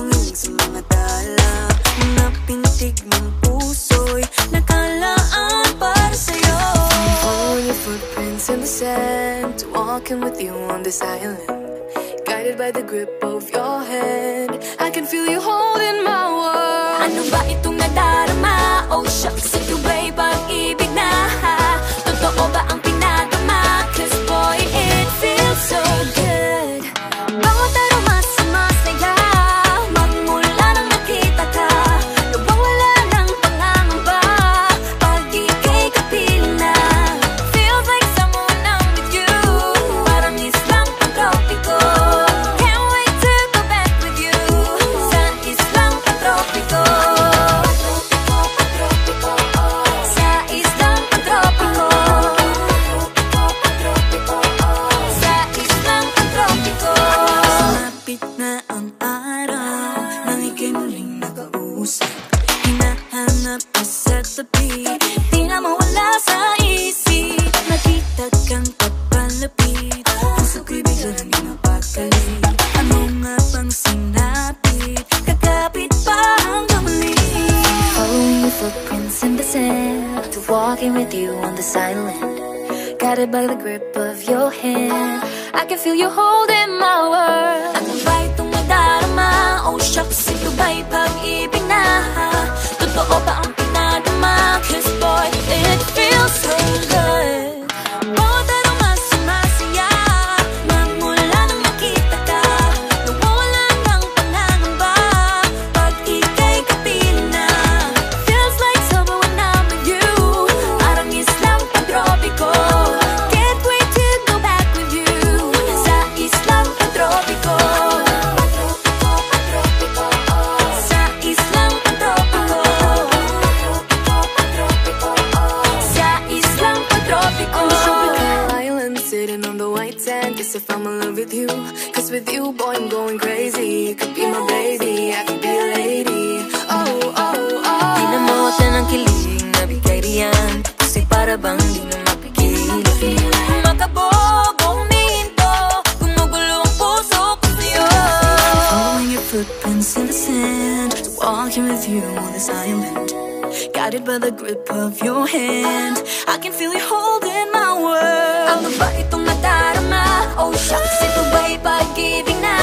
kong hiling sa mga tala. Mga pintig ng puso'y nakalaan para sa'yo. Following your footprints in the sand, walking with you on this island, guided by the grip of your hand. I can feel you holding my world. Ano ba itong nadarama? Oh shucks, ito ba'y pag-ibig na? Totoo ba ang pinadama? Cause boy, it feels so good. Bawat aroma sumasaya, magmula nang nakita ka. Nawawala ng pangangamba pag ika'y kapiling na. Feels like someone I'm with you, parang islang pang-tropiko. Can't wait to go back with you sa islang pang-tropiko. Sa islang pang-tropiko. Sa islang pang-tropiko. Sumapit na ang araw nang ika'y muling nakausap. Hinahanap ka sa tabi, di na mawala sa isip. Nakita kang papalapit, puso'y biglang di napakali. Ano nga bang sinapit? Kakapit pa hanggang muli. Following your footprints in the sand, to walking with you on this island, guided by the grip of your hand. I can feel you holding my world. Ano ba itong nadarama? Oh shucks, ito ba'y pag-ibig na? Totoo ba ang pinadama? Cause boy, it feels so good. Bawat aroma sumasaya, magmula nang makita ka. Nawawala ng pangangamba pag ika'y kapiling na. Feels like summer when I'm with you, parang islang pang-tropiko. Can't wait to go back with you sa islang pang-tropiko. Sa islang pang-tropiko. Sa islang pang-tropiko. On the tropical island, sitting on the white sand, guess if I'm in love with you. Cause with you, boy, I'm going crazy. You could be my baby, I could be a lady. Oh, oh, oh. Pinamutan ng kilig na bigay riyan, kasi para bang di na mapigil. Makabog, huminto, gumugulo ang puso ko sa'yo. Following your footprints in the sand, walking with you on this island, guided by the grip of your hand. I can feel you holding my world. Ano ba itong nadarama? Oh shucks, ito ba'y pag-ibig na?